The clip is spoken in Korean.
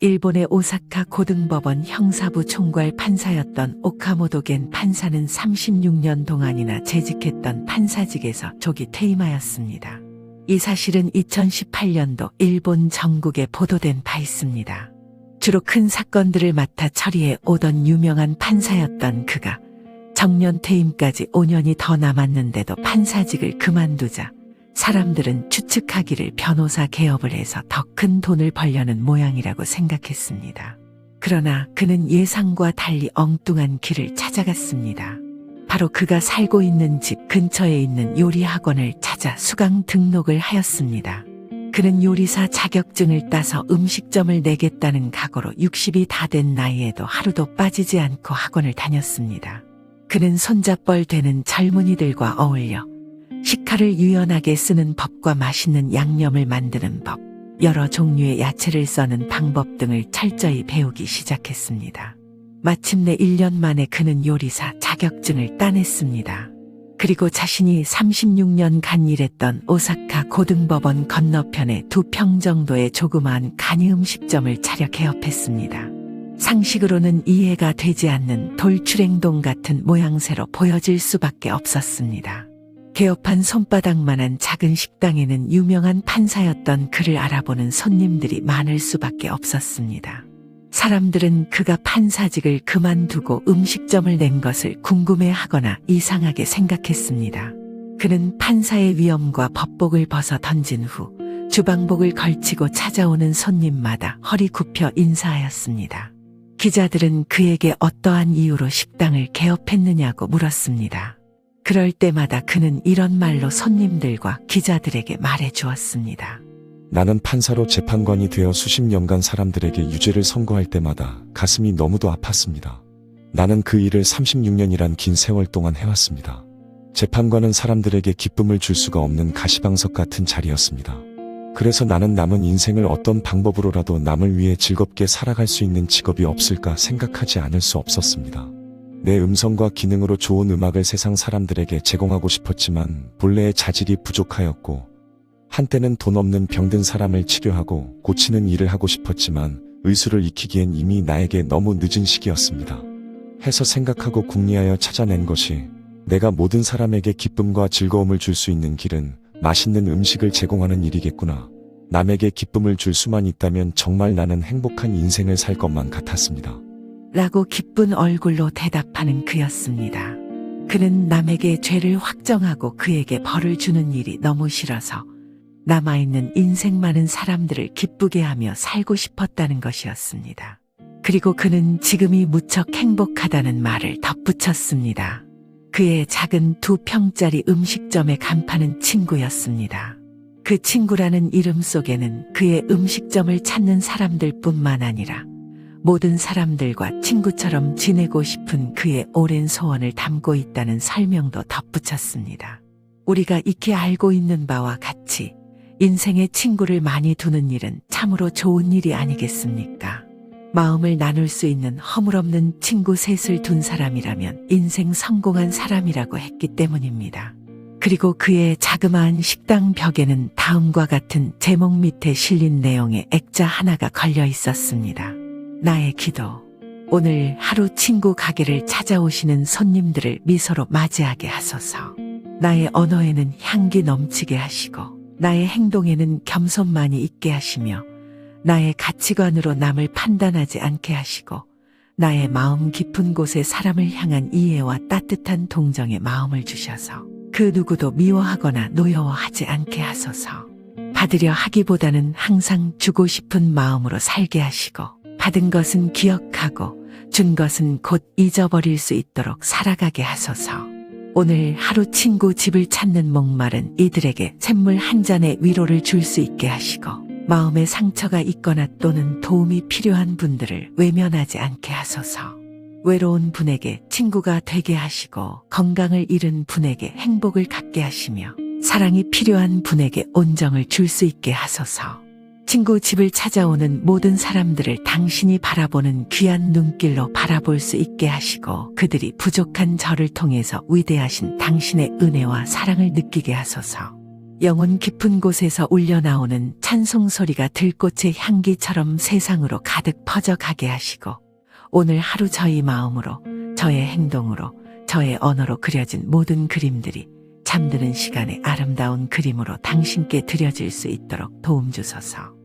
일본의 오사카 고등법원 형사부 총괄 판사였던 오카모토 겐 판사는 36년 동안이나 재직했던 판사직에서 조기 퇴임하였습니다. 이 사실은 2018년도 일본 전국에 보도된 바 있습니다. 주로 큰 사건들을 맡아 처리해 오던 유명한 판사였던 그가 정년 퇴임까지 5년이 더 남았는데도 판사직을 그만두자 사람들은 추측하기를 변호사 개업을 해서 더 큰 돈을 벌려는 모양이라고 생각했습니다. 그러나 그는 예상과 달리 엉뚱한 길을 찾아갔습니다. 바로 그가 살고 있는 집 근처에 있는 요리학원을 찾아 수강 등록을 하였습니다. 그는 요리사 자격증을 따서 음식점을 내겠다는 각오로 60이 다 된 나이에도 하루도 빠지지 않고 학원을 다녔습니다. 그는 손잡벌 되는 젊은이들과 어울려 식칼을 유연하게 쓰는 법과 맛있는 양념을 만드는 법, 여러 종류의 야채를 써는 방법 등을 철저히 배우기 시작했습니다. 마침내 1년 만에 그는 요리사 자격증을 따냈습니다. 그리고 자신이 36년간 일했던 오사카 고등법원 건너편에 2평 정도의 조그마한 간이 음식점을 차려 개업했습니다. 상식으로는 이해가 되지 않는 돌출행동 같은 모양새로 보여질 수밖에 없었습니다. 개업한 손바닥만한 작은 식당에는 유명한 판사였던 그를 알아보는 손님들이 많을 수밖에 없었습니다. 사람들은 그가 판사직을 그만두고 음식점을 낸 것을 궁금해하거나 이상하게 생각했습니다. 그는 판사의 위엄과 법복을 벗어 던진 후 주방복을 걸치고 찾아오는 손님마다 허리 굽혀 인사하였습니다. 기자들은 그에게 어떠한 이유로 식당을 개업했느냐고 물었습니다. 그럴 때마다 그는 이런 말로 손님들과 기자들에게 말해 주었습니다. 나는 판사로 재판관이 되어 수십 년간 사람들에게 유죄를 선고할 때마다 가슴이 너무도 아팠습니다. 나는 그 일을 36년이란 긴 세월 동안 해왔습니다. 재판관은 사람들에게 기쁨을 줄 수가 없는 가시방석 같은 자리였습니다. 그래서 나는 남은 인생을 어떤 방법으로라도 남을 위해 즐겁게 살아갈 수 있는 직업이 없을까 생각하지 않을 수 없었습니다. 내 음성과 기능으로 좋은 음악을 세상 사람들에게 제공하고 싶었지만 본래의 자질이 부족하였고 한때는 돈 없는 병든 사람을 치료하고 고치는 일을 하고 싶었지만 의술을 익히기엔 이미 나에게 너무 늦은 시기였습니다. 해서 생각하고 궁리하여 찾아낸 것이 내가 모든 사람에게 기쁨과 즐거움을 줄 수 있는 길은 맛있는 음식을 제공하는 일이겠구나. 남에게 기쁨을 줄 수만 있다면 정말 나는 행복한 인생을 살 것만 같았습니다. 라고 기쁜 얼굴로 대답하는 그였습니다. 그는 남에게 죄를 확정하고 그에게 벌을 주는 일이 너무 싫어서 남아있는 인생 많은 사람들을 기쁘게 하며 살고 싶었다는 것이었습니다. 그리고 그는 지금이 무척 행복하다는 말을 덧붙였습니다. 그의 작은 2평짜리 음식점의 간판은 친구였습니다. 그 친구라는 이름 속에는 그의 음식점을 찾는 사람들뿐만 아니라 모든 사람들과 친구처럼 지내고 싶은 그의 오랜 소원을 담고 있다는 설명도 덧붙였습니다. 우리가 익히 알고 있는 바와 같이 인생에 친구를 많이 두는 일은 참으로 좋은 일이 아니겠습니까? 마음을 나눌 수 있는 허물없는 친구 셋을 둔 사람이라면 인생 성공한 사람이라고 했기 때문입니다. 그리고 그의 자그마한 식당 벽에는 다음과 같은 제목 밑에 실린 내용의 액자 하나가 걸려 있었습니다. 나의 기도. 오늘 하루 친구 가게를 찾아오시는 손님들을 미소로 맞이하게 하소서. 나의 언어에는 향기 넘치게 하시고 나의 행동에는 겸손만이 있게 하시며 나의 가치관으로 남을 판단하지 않게 하시고 나의 마음 깊은 곳에 사람을 향한 이해와 따뜻한 동정의 마음을 주셔서 그 누구도 미워하거나 노여워하지 않게 하소서. 받으려 하기보다는 항상 주고 싶은 마음으로 살게 하시고 받은 것은 기억하고 준 것은 곧 잊어버릴 수 있도록 살아가게 하소서. 오늘 하루 친구 집을 찾는 목마른 이들에게 샘물 한 잔의 위로를 줄 수 있게 하시고 마음에 상처가 있거나 또는 도움이 필요한 분들을 외면하지 않게 하소서. 외로운 분에게 친구가 되게 하시고 건강을 잃은 분에게 행복을 갖게 하시며 사랑이 필요한 분에게 온정을 줄 수 있게 하소서. 친구 집을 찾아오는 모든 사람들을 당신이 바라보는 귀한 눈길로 바라볼 수 있게 하시고 그들이 부족한 저를 통해서 위대하신 당신의 은혜와 사랑을 느끼게 하소서. 영혼 깊은 곳에서 울려나오는 찬송 소리가 들꽃의 향기처럼 세상으로 가득 퍼져가게 하시고 오늘 하루 저희 마음으로, 저의 행동으로, 저의 언어로 그려진 모든 그림들이 잠드는 시간에 아름다운 그림으로 당신께 드려질 수 있도록 도움 주소서.